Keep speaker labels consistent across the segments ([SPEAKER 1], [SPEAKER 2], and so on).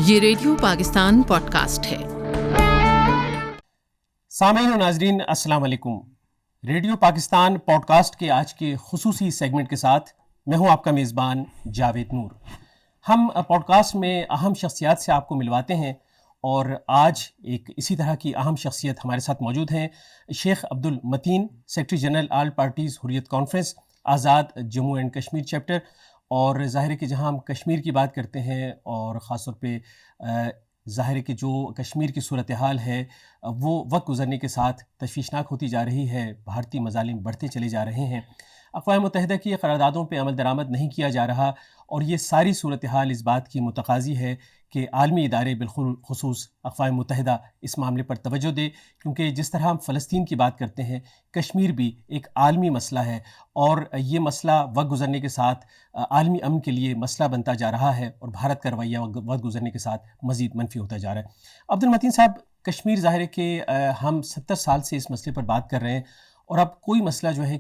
[SPEAKER 1] یہ radio Pakistan pod cost ہے۔
[SPEAKER 2] سامعین و ناظرین السلام علیکم۔ ریڈیو پاکستان پوڈ کاسٹ کے آج کے خصوصی سیگمنٹ کے ساتھ میں ہوں آپ کا میزبان جاوید نور۔ ہم پوڈ کاسٹ میں اہم شخصیات سے آپ کو ملواتے ہیں، اور آج ایک اسی طرح کی اہم شخصیت ہمارے ساتھ موجود ہیں، Sheikh Abdul Mateen, secretary general all parties Hurriyat conference Azad Jammu and Kashmir chapter. اور ظاہر ہے کہ جہاں ہم کشمیر کی بات کرتے ہیں، اور خاص طور پہ ظاہر ہے کہ جو کشمیر کی صورتحال ہے وہ وقت گزرنے کے ساتھ تشویشناک ہوتی جا رہی ہے، بھارتی مظالم بڑھتے چلے جا رہے ہیں، اقوام متحدہ کی قراردادوں پہ عمل درآمد نہیں کیا جا رہا، اور یہ ساری صورتحال اس بات کی متقاضی ہے کہ عالمی ادارے بالخصوص اقوام متحدہ اس معاملے پر توجہ دے، کیونکہ جس طرح ہم فلسطین کی بات کرتے ہیں، کشمیر بھی ایک عالمی مسئلہ ہے، اور یہ مسئلہ وقت گزرنے کے ساتھ عالمی امن کے لیے مسئلہ بنتا جا رہا ہے، اور بھارت کا رویہ وقت گزرنے کے ساتھ مزید منفی ہوتا جا رہا ہے۔ عبد المتین صاحب، کشمیر ظاہر ہے کہ ہم 70 سال سے اس مسئلے پر بات کر رہے ہیں، اور اب کوئی مسئلہ جو ہے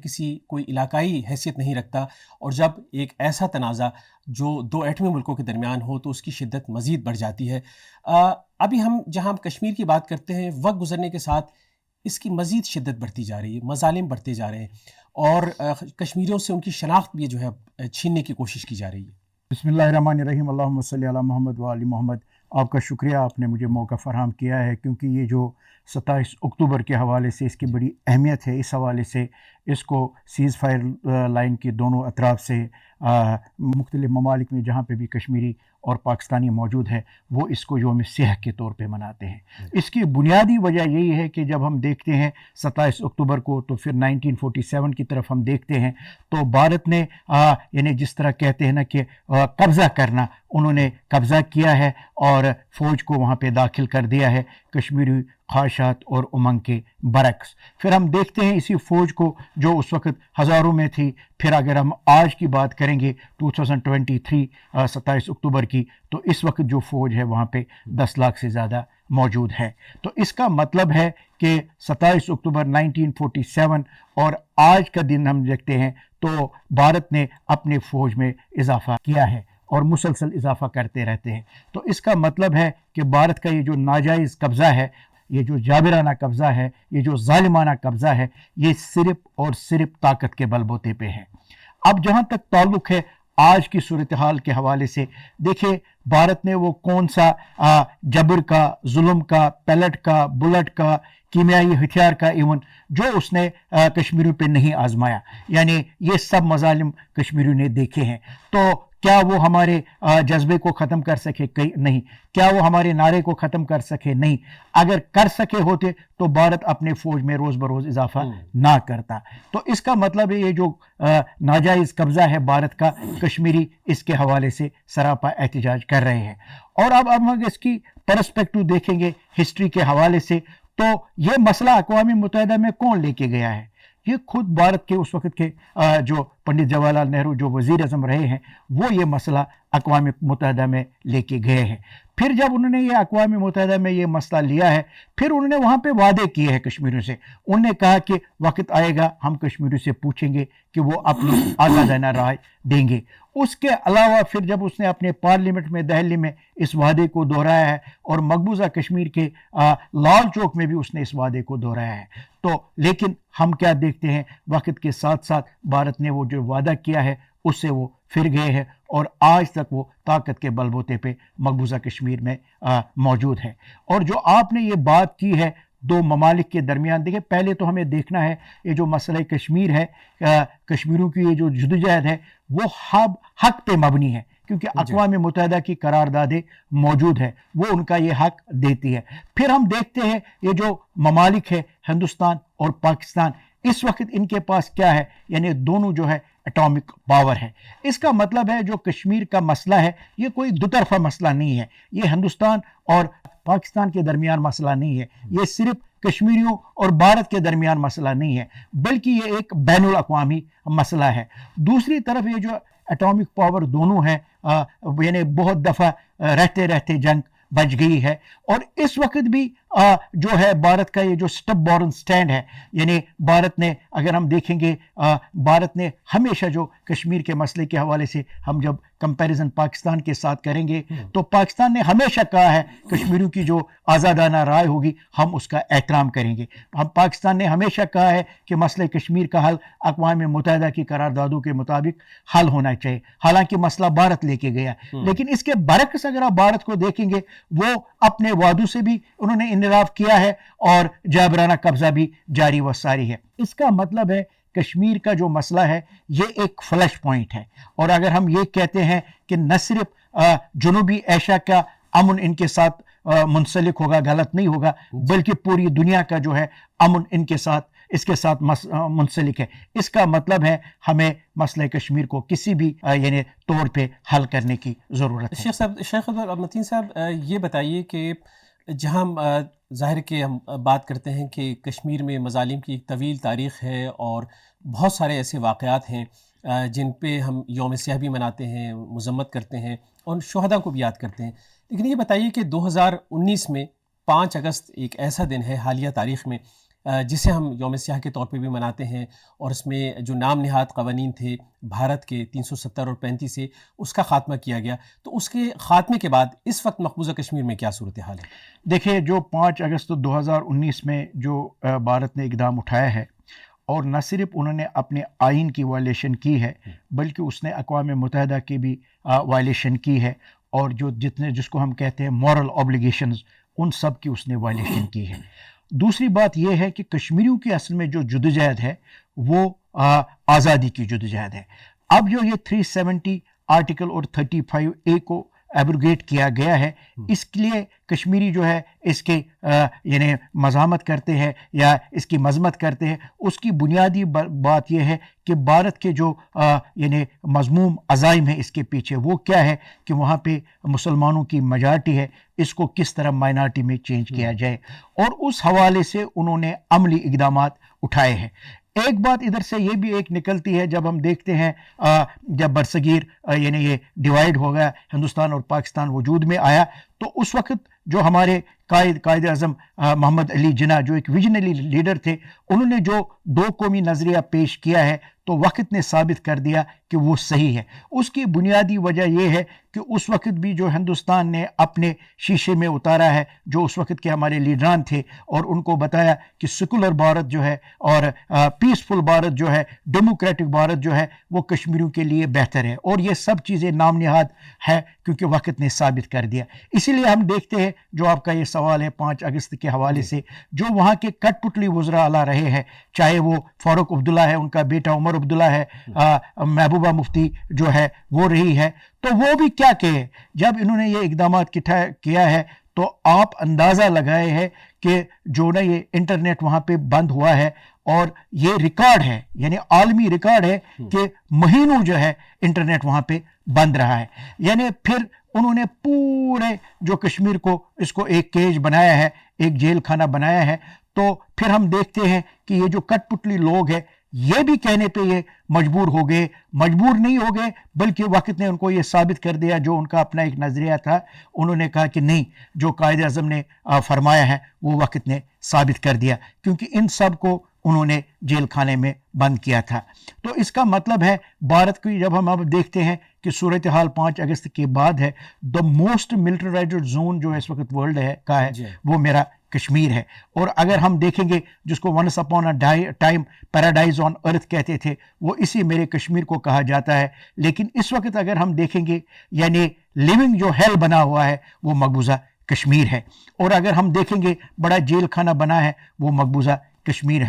[SPEAKER 2] کوئی علاقائی حیثیت نہیں رکھتا، اور جب ایک ایسا تنازع جو دو ایٹمی ملکوں کے درمیان ہو تو اس کی شدت مزید بڑھ جاتی ہے۔ ابھی جہاں ہم کشمیر کی بات کرتے ہیں، وقت گزرنے کے ساتھ اس کی مزید شدت بڑھتی جا رہی ہے، مظالم بڑھتے جا رہے ہیں، اور کشمیریوں سے ان کی شناخت بھی جو ہے چھیننے کی کوشش کی جا رہی ہے۔
[SPEAKER 3] بسم اللہ الرحمن الرحیم، اللہم صلی علی محمد و آل محمد۔ آپ کا شکریہ، آپ نے مجھے موقع فراہم کیا ہے، کیونکہ یہ جو 27 اکتوبر کے حوالے سے اس کی بڑی اہمیت ہے۔ اس حوالے سے اس کو سیز فائر لائن کی دونوں اطراف سے مختلف ممالک میں جہاں پہ بھی کشمیری اور پاکستانی موجود ہے، وہ اس کو یوم سیاہ کے طور پہ مناتے ہیں۔ اس کی بنیادی وجہ یہی ہے کہ جب ہم دیکھتے ہیں 27 اکتوبر کو، تو پھر 1947 کی طرف ہم دیکھتے ہیں، تو بھارت نے یعنی جس طرح کہتے ہیں نا کہ قبضہ کرنا، انہوں نے قبضہ کیا ہے اور فوج کو وہاں پہ داخل کر دیا ہے، کشمیری خواہشات اور امنگ کے برعکس۔ پھر ہم دیکھتے ہیں اسی فوج کو جو اس وقت ہزاروں میں تھی، پھر اگر ہم آج کی بات کریں گے 2023 27 اکتوبر کی، تو اس وقت جو فوج ہے وہاں پہ 10 لاکھ سے زیادہ موجود ہے۔ تو اس کا مطلب ہے کہ 27 اکتوبر 1947 اور آج کا دن ہم دیکھتے ہیں تو بھارت نے اپنے فوج میں اضافہ کیا ہے اور مسلسل اضافہ کرتے رہتے ہیں۔ تو اس کا مطلب ہے کہ بھارت کا یہ جو ناجائز قبضہ ہے، یہ جو جابرانہ قبضہ ہے، یہ جو ظالمانہ قبضہ ہے، یہ صرف اور صرف طاقت کے بل بوتے پہ ہے۔ اب جہاں تک تعلق ہے آج کی صورتحال کے حوالے سے، دیکھیں بھارت نے وہ کون سا جبر کا، ظلم کا، پیلٹ کا، بلٹ کا، کیمیائی ہتھیار کا ایون جو اس نے کشمیریوں پہ نہیں آزمایا، یعنی یہ سب مظالم کشمیریوں نے دیکھے ہیں۔ تو کیا وہ ہمارے جذبے کو ختم کر سکے؟ نہیں۔ کیا وہ ہمارے نعرے کو ختم کر سکے؟ نہیں۔ اگر کر سکے ہوتے تو بھارت اپنے فوج میں روز بروز اضافہ نہ کرتا۔ تو اس کا مطلب ہے یہ جو ناجائز قبضہ ہے بھارت کا، کشمیری اس کے حوالے سے سراپا احتجاج کر رہے ہیں۔ اور اب ہم اس کی پرسپیکٹو دیکھیں گے ہسٹری کے حوالے سے، تو یہ مسئلہ اقوام متحدہ میں کون لے کے گیا ہے؟ یہ خود بھارت کے اس وقت کے جو پنڈت جواہر لال نہرو جو وزیر اعظم رہے ہیں، وہ یہ مسئلہ اقوام متحدہ میں لے کے گئے ہیں۔ پھر جب انہوں نے یہ اقوام متحدہ میں یہ مسئلہ لیا ہے، پھر انہوں نے وہاں پہ وعدے کیے ہیں کشمیریوں سے۔ انہوں نے کہا کہ وقت آئے گا ہم کشمیریوں سے پوچھیں گے کہ وہ اپنی آزادانہ رائے دیں گے۔ اس کے علاوہ پھر جب اس نے اپنے پارلیمنٹ میں دہلی میں اس وعدے کو دہرایا ہے، اور مقبوضہ کشمیر کے لال چوک میں بھی اس نے اس وعدے کو دہرایا ہے، تو لیکن ہم کیا دیکھتے ہیں، وقت کے ساتھ ساتھ بھارت نے وہ جو وعدہ کیا ہے اس سے وہ پھر گئے ہیں، اور آج تک وہ طاقت کے بل بوتے پہ مقبوضہ کشمیر میں موجود ہے۔ اور جو آپ نے یہ بات کی ہے دو ممالک کے درمیان، دیکھیں پہلے تو ہمیں دیکھنا ہے یہ جو مسئلہ کشمیر ہے، کشمیریوں کی یہ جو جدوجہد ہے وہ حق پہ مبنی ہے، کیونکہ اقوام متحدہ کی قراردادیں موجود ہے، وہ ان کا یہ حق دیتی ہے۔ پھر ہم دیکھتے ہیں یہ جو ممالک ہے ہندوستان اور پاکستان، اس وقت ان کے پاس کیا ہے، یعنی دونوں جو ہے اٹامک پاور ہے۔ اس کا مطلب ہے جو کشمیر کا مسئلہ ہے یہ کوئی دو طرفہ مسئلہ نہیں ہے، یہ ہندوستان اور پاکستان کے درمیان مسئلہ نہیں ہے، یہ صرف کشمیریوں اور بھارت کے درمیان مسئلہ نہیں ہے، بلکہ یہ ایک بین الاقوامی مسئلہ ہے۔ دوسری طرف یہ جو اٹامک پاور دونوں ہیں، یعنی بہت دفعہ رہتے رہتے جنگ بچ گئی ہے، اور اس وقت بھی جو ہے بھارت کا یہ جو سٹپ بورن سٹینڈ ہے، یعنی بھارت نے اگر ہم دیکھیں گے بھارت نے ہمیشہ جو کشمیر کے مسئلے کے حوالے سے ہم جب کمپیریزن پاکستان کے ساتھ کریں گے تو پاکستان نے ہمیشہ کہا ہے کشمیریوں کی جو آزادانہ رائے ہوگی ہم اس کا احترام کریں گے. ہم پاکستان نے ہمیشہ کہا ہے کہ مسئلہ کشمیر کا حل اقوام متحدہ کی قراردادوں کے مطابق حل ہونا چاہیے، حالانکہ مسئلہ بھارت لے کے گیا. لیکن اس کے برعکس اگر آپ بھارت کو دیکھیں گے وہ اپنے وعدوں سے بھی انہوں نے انحراف کیا ہے اور جابرانہ قبضہ بھی جاری و ساری ہے. اس کا مطلب ہے کشمیر کا جو مسئلہ ہے یہ ایک فلیش پوائنٹ ہے، اور اگر ہم یہ کہتے ہیں کہ نہ صرف جنوبی ایشیا کا امن ان کے ساتھ منسلک ہوگا، غلط نہیں ہوگا، بلکہ پوری دنیا کا جو ہے امن اس کے ساتھ منسلک ہے. اس کا مطلب ہے ہمیں مسئلہ کشمیر کو کسی بھی یعنی طور پہ حل کرنے کی ضرورت ہے.
[SPEAKER 2] شیخ متین صاحب یہ بتائیے کہ جہاں ظاہر کہ ہم بات کرتے ہیں کہ کشمیر میں مظالم کی ایک طویل تاریخ ہے اور بہت سارے ایسے واقعات ہیں جن پہ ہم یوم سیاہ بھی مناتے ہیں، مذمت کرتے ہیں اور شہداء کو بھی یاد کرتے ہیں، لیکن یہ بتائیے کہ 2019 میں 5 اگست ایک ایسا دن ہے حالیہ تاریخ میں جسے ہم یوم سیاہ کے طور پہ بھی مناتے ہیں، اور اس میں جو نام نہاد قوانین تھے بھارت کے 370 اور 35 سے اس کا خاتمہ کیا گیا. تو اس کے خاتمے کے بعد اس وقت مقبوضہ کشمیر میں کیا صورتحال ہے؟
[SPEAKER 3] دیکھیے، جو 5 اگست 2019 میں جو بھارت نے اقدام اٹھایا ہے، اور نہ صرف انہوں نے اپنے آئین کی وائلیشن کی ہے بلکہ اس نے اقوام متحدہ کی بھی وائلیشن کی ہے، اور جس کو ہم کہتے ہیں مورل اوبلیگیشنز، ان سب کی اس نے وائلیشن کی ہے. دوسری بات یہ ہے کہ کشمیریوں کی اصل میں جو جدوجہد ہے وہ آزادی کی جدوجہد ہے. اب جو یہ 370 آرٹیکل اور 35A کو ایبروگیٹ کیا گیا ہے، اس کے لیے کشمیری جو ہے اس کے یعنی مزاحمت کرتے ہیں یا اس کی مذمت کرتے ہیں. اس کی بنیادی بات یہ ہے کہ بھارت کے جو یعنی مضموم عزائم ہے اس کے پیچھے وہ کیا ہے کہ وہاں پہ مسلمانوں کی میجارٹی ہے، اس کو کس طرح مائنارٹی میں چینج کیا جائے، اور اس حوالے سے انہوں نے عملی اقدامات اٹھائے ہیں. ایک بات ادھر سے یہ بھی ایک نکلتی ہے، جب ہم دیکھتے ہیں جب برصغیر یعنی یہ ڈیوائیڈ ہو گیا، ہندوستان اور پاکستان وجود میں آیا، تو اس وقت جو ہمارے قائد اعظم محمد علی جناح جو ایک ویژنری لیڈر تھے، انہوں نے جو 2 قومی نظریہ پیش کیا ہے تو وقت نے ثابت کر دیا کہ وہ صحیح ہے. اس کی بنیادی وجہ یہ ہے کہ اس وقت بھی جو ہندوستان نے اپنے شیشے میں اتارا ہے جو اس وقت کے ہمارے لیڈران تھے، اور ان کو بتایا کہ سیکولر بھارت جو ہے اور پیسفل بھارت جو ہے، ڈیموکریٹک بھارت جو ہے وہ کشمیریوں کے لیے بہتر ہے، اور یہ سب چیزیں نام نہاد ہے کیونکہ وقت نے ثابت کر دیا. اسی لیے ہم دیکھتے ہیں جو آپ کا یہ سوال ہے 5 اگست کے حوالے سے، جو وہاں کے کٹ پتلی وزراء اعلیٰ رہے ہیں، چاہے وہ فاروق عبداللہ ہے، ان کا بیٹا عمر عبداللہ ہے، محبوبہ مفتی جو ہے وہ رہی ہے، تو وہ بھی کیا کہے جب انہوں نے یہ اقدامات کیا ہے. تو آپ اندازہ لگائے ہیں کہ جو نا یہ انٹرنیٹ وہاں پہ بند ہوا ہے، اور یہ ریکارڈ ہے یعنی عالمی ریکارڈ ہے کہ مہینوں جو ہے انٹرنیٹ وہاں پہ بند رہا ہے. یعنی پھر انہوں نے پورے جو کشمیر کو اس کو ایک کیج بنایا ہے، ایک جیل خانہ بنایا ہے. تو پھر ہم دیکھتے ہیں کہ یہ جو کٹ پتلی لوگ ہیں یہ بھی کہنے پہ یہ مجبور نہیں ہو گئے بلکہ وقت نے ان کو یہ ثابت کر دیا، جو ان کا اپنا ایک نظریہ تھا انہوں نے کہا کہ نہیں، جو قائد اعظم نے فرمایا ہے وہ وقت نے ثابت کر دیا، کیونکہ ان سب کو انہوں نے جیل خانے میں بند کیا تھا. تو اس کا مطلب ہے بھارت کی جب ہم اب دیکھتے ہیں کہ صورتحال 5 اگست کے بعد ہے، دا موسٹ ملٹرائزڈ زون جو اس وقت ورلڈ کا ہے وہ میرا کشمیر ہے. اور اگر ہم دیکھیں گے جس کو once upon a time paradise on earth کہتے تھے، وہ اسی میرے کشمیر کو کہا جاتا ہے. لیکن اس وقت اگر ہم دیکھیں گے یعنی لیونگ جو ہیل بنا ہوا ہے وہ مقبوضہ کشمیر ہے. اور اگر ہم دیکھیں گے بڑا جیل خانہ بنا ہے وہ مقبوضہ کشمیر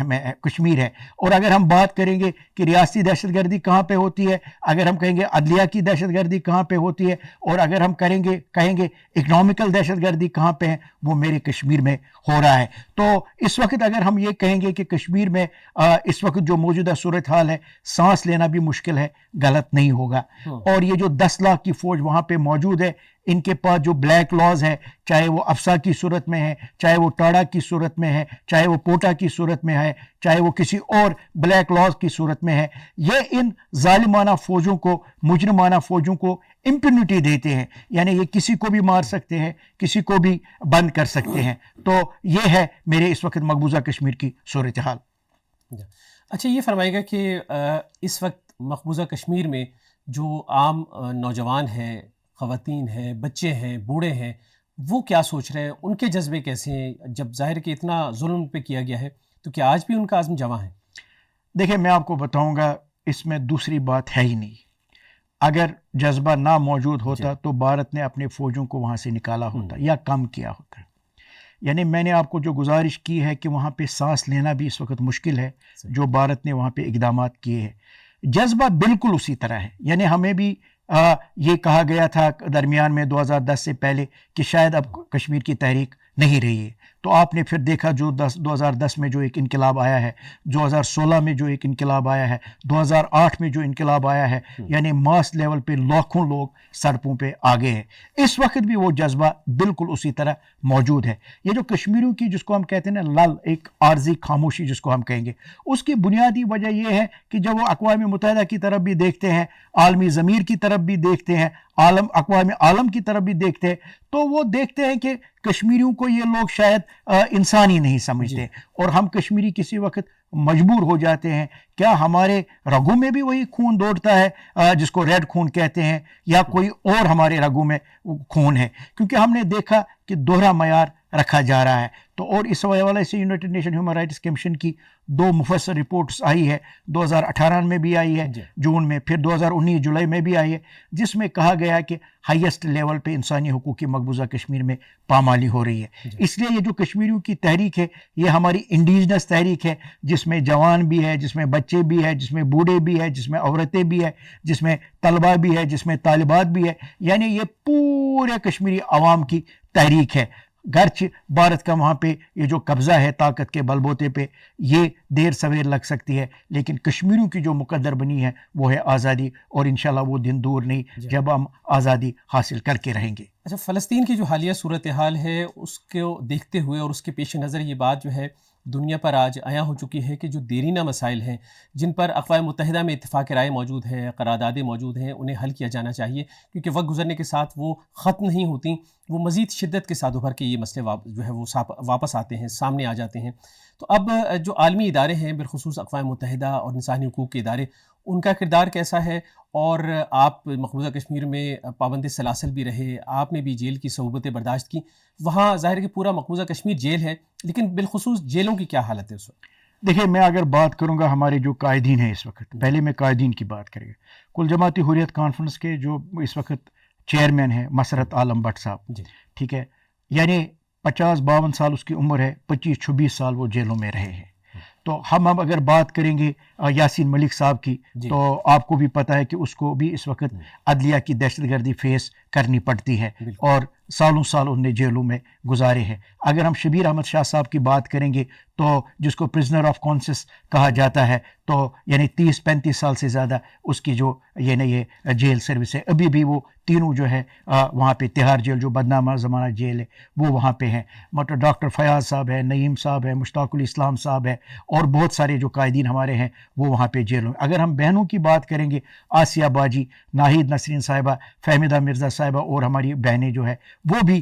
[SPEAKER 3] ہے. اور اگر ہم بات کریں گے کہ ریاستی دہشت گردی کہاں پہ ہوتی ہے، اگر ہم کہیں گے عدلیہ کی دہشت گردی کہاں پہ ہوتی ہے، اور اگر ہم کہیں گے اکنامکل دہشت گردی کہاں پہ ہے، وہ میرے کشمیر میں ہو رہا ہے. تو اس وقت اگر ہم یہ کہیں گے کہ کشمیر میں اس وقت جو موجودہ صورتحال ہے سانس لینا بھی مشکل ہے، غلط نہیں ہوگا. اور یہ جو 10 لاکھ کی فوج وہاں پہ موجود ہے، ان کے پاس جو بلیک لاز ہے، چاہے وہ افسا کی صورت میں ہے، چاہے وہ ٹاڑا کی صورت میں ہے، چاہے وہ پوٹا کی صورت میں ہے، چاہے وہ کسی اور بلیک لاز کی صورت میں ہے، یہ ان ظالمانہ فوجوں کو، مجرمانہ فوجوں کو امپیونٹی دیتے ہیں، یعنی یہ کسی کو بھی مار سکتے ہیں، کسی کو بھی بند کر سکتے ہیں. تو یہ ہے میرے اس وقت مقبوضہ کشمیر کی صورتحال.
[SPEAKER 2] اچھا، یہ فرمائے گا کہ اس وقت مقبوضہ کشمیر میں جو عام نوجوان ہیں، خواتین ہیں، بچے ہیں، بوڑھے ہیں، وہ کیا سوچ رہے ہیں؟ ان کے جذبے کیسے ہیں؟ جب ظاہر کہ اتنا ظلم پہ کیا گیا ہے تو کیا آج بھی ان کا عزم جواں ہے؟
[SPEAKER 3] دیکھیں، میں آپ کو بتاؤں گا، اس میں دوسری بات ہے ہی نہیں. اگر جذبہ نہ موجود ہوتا تو بھارت نے اپنے فوجوں کو وہاں سے نکالا ہوتا یا کم کیا ہوتا. یعنی میں نے آپ کو جو گزارش کی ہے کہ وہاں پہ سانس لینا بھی اس وقت مشکل ہے، جو بھارت نے وہاں پہ اقدامات کیے ہیں. جذبہ بالکل اسی طرح ہے. یعنی ہمیں بھی یہ کہا گیا تھا درمیان میں 2010 سے پہلے کہ شاید اب کشمیر کی تحریک نہیں رہی ہے. تو آپ نے پھر دیکھا جو 2010 میں جو ایک انقلاب آیا ہے، 2016 میں جو ایک انقلاب آیا ہے، 2008 میں جو انقلاب آیا ہے، یعنی ماس لیول پہ لاکھوں لوگ سڑکوں پہ آگے ہیں. اس وقت بھی وہ جذبہ بالکل اسی طرح موجود ہے. یہ جو کشمیریوں کی جس کو ہم کہتے ہیں نا لل، ایک عارضی خاموشی جس کو ہم کہیں گے، اس کی بنیادی وجہ یہ ہے کہ جب وہ اقوام متحدہ کی طرف بھی دیکھتے ہیں، عالمی ضمیر کی طرف بھی دیکھتے ہیں، اقوام عالم کی طرف بھی دیکھتے ہیں، تو وہ دیکھتے ہیں کہ کشمیریوں کو یہ لوگ شاید انسان ہی نہیں سمجھتے. اور ہم کشمیری کسی وقت مجبور ہو جاتے ہیں، کیا ہمارے رگوں میں بھی وہی خون دوڑتا ہے جس کو ریڈ خون کہتے ہیں، یا کوئی اور ہمارے رگوں میں خون ہے؟ کیونکہ ہم نے دیکھا کہ دوہرا معیار رکھا جا رہا ہے. تو اور اس حوالے سے United nation human rights commission کی 2 مفصل رپورٹس آئی ہے، 2018 میں بھی آئی ہے جون میں، پھر 2019 جولائی میں بھی آئی ہے، جس میں کہا گیا کہ ہائیسٹ لیول پہ انسانی حقوق کی مقبوضہ کشمیر میں پامالی ہو رہی ہے. اس لیے یہ جو کشمیریوں کی تحریک ہے، یہ ہماری انڈیجنس تحریک ہے، جس میں جوان بھی ہے، جس میں بچے بھی ہے، جس میں بوڑھے بھی ہے، جس میں عورتیں بھی ہے، جس میں طلبہ بھی ہے، جس میں طالبات بھی ہے. یعنی یہ پورے کشمیری عوام کی تحریک ہے. گرچہ بھارت کا وہاں پہ یہ جو قبضہ ہے طاقت کے بل بوتے پہ، یہ دیر سویر لگ سکتی ہے، لیکن کشمیریوں کی جو مقدر بنی ہے وہ ہے آزادی، اور انشاءاللہ وہ دن دور نہیں جب ہم آزادی حاصل کر کے رہیں گے.
[SPEAKER 2] اچھا، فلسطین کی جو حالیہ صورتحال ہے اس کو دیکھتے ہوئے اور اس کے پیش نظر یہ بات جو ہے دنیا پر آج عیاں ہو چکی ہے کہ جو دیرینہ مسائل ہیں جن پر اقوام متحدہ میں اتفاق رائے موجود ہے، قراردادیں موجود ہیں، انہیں حل کیا جانا چاہیے، کیونکہ وقت گزرنے کے ساتھ وہ ختم نہیں ہوتیں، وہ مزید شدت کے ساتھ ابھر کے یہ مسئلے جو ہے وہ واپس آتے ہیں، سامنے آ جاتے ہیں. تو اب جو عالمی ادارے ہیں، بالخصوص اقوام متحدہ اور انسانی حقوق کے ادارے، ان کا کردار کیسا ہے؟ اور آپ مقبوضہ کشمیر میں پابند سلاسل بھی رہے، آپ نے بھی جیل کی صعوبتیں برداشت کی، وہاں ظاہر کہ پورا مقبوضہ کشمیر جیل ہے، لیکن بالخصوص جیلوں کی کیا حالت ہے اس وقت؟
[SPEAKER 3] دیکھیں، میں اگر بات کروں گا ہمارے جو قائدین ہیں اس وقت، پہلے میں قائدین کی بات کریں گے. کل جماعتی حریت کانفرنس کے جو اس وقت چیئرمین ہیں مسرت عالم بٹ صاحب، ٹھیک ہے، یعنی 50-52 سال اس کی عمر ہے، 25-26 سال وہ جیلوں میں رہے ہیں. تو ہم اب اگر بات کریں گے یاسین ملک صاحب کی، تو آپ کو بھی پتہ ہے کہ اس کو بھی اس وقت عدلیہ کی دہشت گردی فیس کرنی پڑتی ہے، اور سالوں سال انہوں نے جیلوں میں گزارے ہیں. اگر ہم شبیر احمد شاہ صاحب کی بات کریں گے تو جس کو پرزنر آف کانسیس کہا جاتا ہے، تو یعنی 30-35 سال سے زیادہ اس کی جو یہ جیل سروس ہے، ابھی بھی وہ تینوں جو ہے وہاں پہ تہاڑ جیل جو بدنامہ زمانہ جیل ہے وہ وہاں پہ ہیں. مطلب ڈاکٹر فیاض صاحب ہے، نعیم صاحب ہے، مشتاق الاسلام صاحب ہے، اور بہت سارے جو قائدین ہمارے ہیں وہ وہاں پہ جیلوں میں. اگر ہم بہنوں کی بات کریں گے، آسیہ باجی، ناہید نسرین صاحبہ، فہمیدہ مرزا صاحبہ، اور ہماری بہنیں جو ہے وہ بھی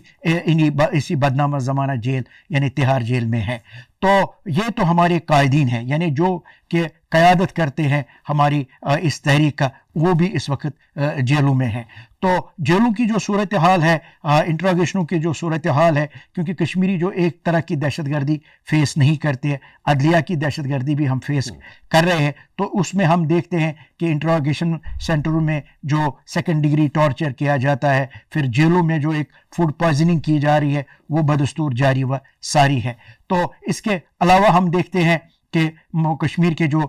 [SPEAKER 3] اسی بدنامہ زمانہ جیل یعنی تہاڑ جیل میں ہیں. تو یہ تو ہمارے قائدین ہیں، یعنی جو کہ قیادت کرتے ہیں ہماری اس تحریک کا، وہ بھی اس وقت جیلوں میں ہیں. تو جیلوں کی جو صورتحال ہے، انٹراگیشنوں کی جو صورتحال ہے، کیونکہ کشمیری جو ایک طرح کی دہشت گردی فیس نہیں کرتے ہیں، عدلیہ کی دہشت گردی بھی ہم فیس کر رہے ہیں. تو اس میں ہم دیکھتے ہیں کہ انٹراگیشن سینٹروں میں جو سیکنڈ ڈگری ٹارچر کیا جاتا ہے، پھر جیلوں میں جو ایک فوڈ پوائزننگ کی جا رہی ہے، وہ بدستور جاری و ساری ہے. تو اس کے علاوہ ہم دیکھتے ہیں کہ کشمیر کے جو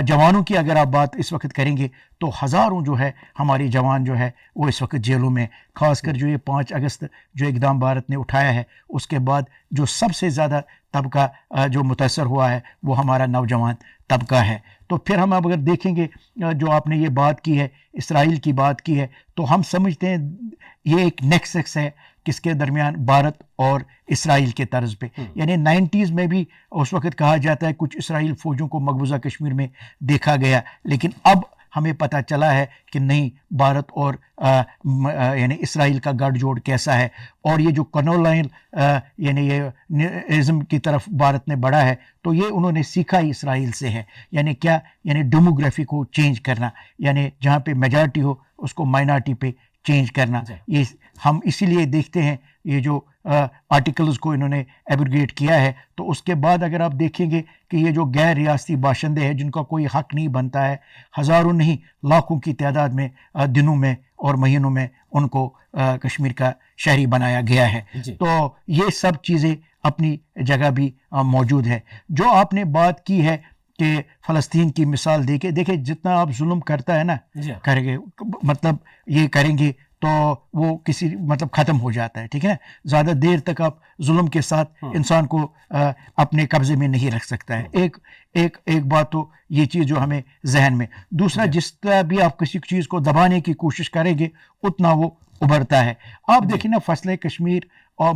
[SPEAKER 3] جوانوں کی اگر آپ بات اس وقت کریں گے تو ہزاروں جو ہے ہماری جوان جو ہے وہ اس وقت جیلوں میں، خاص کر جو یہ 5 اگست جو اقدام بھارت نے اٹھایا ہے، اس کے بعد جو سب سے زیادہ طبقہ جو متاثر ہوا ہے وہ ہمارا نوجوان طبقہ ہے. تو پھر ہم اب اگر دیکھیں گے جو آپ نے یہ بات کی ہے، اسرائیل کی بات کی ہے، تو ہم سمجھتے ہیں یہ ایک نیکسس ہے کس کے درمیان، بھارت اور اسرائیل کے طرز پہ. یعنی 90s میں بھی اس وقت کہا جاتا ہے کچھ اسرائیل فوجوں کو مقبوضہ کشمیر میں دیکھا گیا، لیکن اب ہمیں پتہ چلا ہے کہ نہیں، بھارت اور یعنی اسرائیل کا گٹھ جوڑ کیسا ہے. اور یہ جو کولونیل یعنی یہ ازم کی طرف بھارت نے بڑھا ہے، تو یہ انہوں نے سیکھا ہی اسرائیل سے ہے. یعنی کیا؟ یعنی ڈیموگرافی کو چینج کرنا، یعنی جہاں پہ میجارٹی ہو اس کو مائنارٹی پہ چینج کرنا. یہ ہم اسی لیے دیکھتے ہیں یہ جو آرٹیکلز کو انہوں نے ایبروگیٹ کیا ہے. تو اس کے بعد اگر آپ دیکھیں گے کہ یہ جو غیر ریاستی باشندے ہیں جن کا کوئی حق نہیں بنتا ہے، ہزاروں نہیں لاکھوں کی تعداد میں دنوں میں اور مہینوں میں ان کو کشمیر کا شہری بنایا گیا ہے. تو یہ سب چیزیں اپنی جگہ بھی موجود ہے. جو آپ نے بات کی ہے کہ فلسطین کی مثال دیکھیں جتنا آپ ظلم کرتا ہے نا کریں گے، مطلب یہ کریں گے تو وہ کسی مطلب ختم ہو جاتا ہے. ٹھیک ہے، زیادہ دیر تک آپ ظلم کے ساتھ انسان کو اپنے قبضے میں نہیں رکھ سکتا ہے. ایک بات تو یہ چیز جو ہمیں ذہن میں. دوسرا، جس طرح بھی آپ کسی چیز کو دبانے کی کوشش کریں گے اتنا وہ ابھرتا ہے. آپ دیکھیں نا، مسئلہ کشمیر اور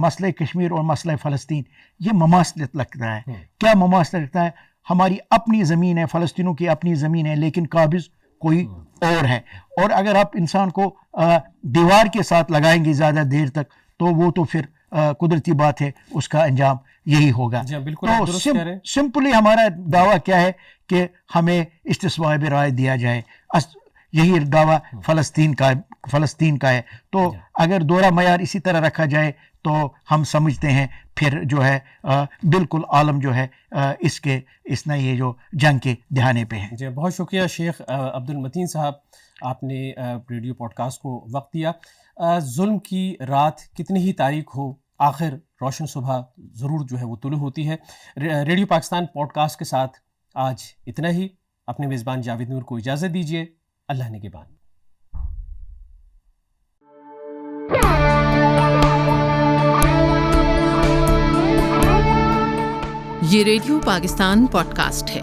[SPEAKER 3] مسئلہ فلسطین یہ مماثلت لگتا ہے. کیا مماثلت لگتا ہے؟ ہماری اپنی زمین ہے، فلسطینوں کی اپنی زمین ہے، لیکن قابض کوئی اور ہے. اور اگر آپ انسان کو دیوار کے ساتھ لگائیں گے زیادہ دیر تک تو وہ تو پھر قدرتی بات ہے اس کا انجام یہی ہوگا. تو سمپلی ہمارا دعویٰ کیا ہے کہ ہمیں استصواب رائے دیا جائے. یہی دعویٰ فلسطین کا ہے. تو اگر دورہ معیار اسی طرح رکھا جائے تو ہم سمجھتے ہیں پھر جو ہے بالکل عالم جو ہے اس نے یہ جو جنگ کے دہانے پہ ہے.
[SPEAKER 2] جی بہت شکریہ شیخ عبد المتین صاحب، آپ نے ریڈیو پوڈ کاسٹ کو وقت دیا. ظلم کی رات کتنی ہی تاریک ہو، آخر روشن صبح ضرور جو ہے وہ طلوع ہوتی ہے. ریڈیو پاکستان پوڈ کاسٹ کے ساتھ آج اتنا ہی. اپنے میزبان جاوید نور کو اجازت دیجیے. اللہ نگہبان.
[SPEAKER 1] یہ ریڈیو پاکستان پوڈ کاسٹ ہے.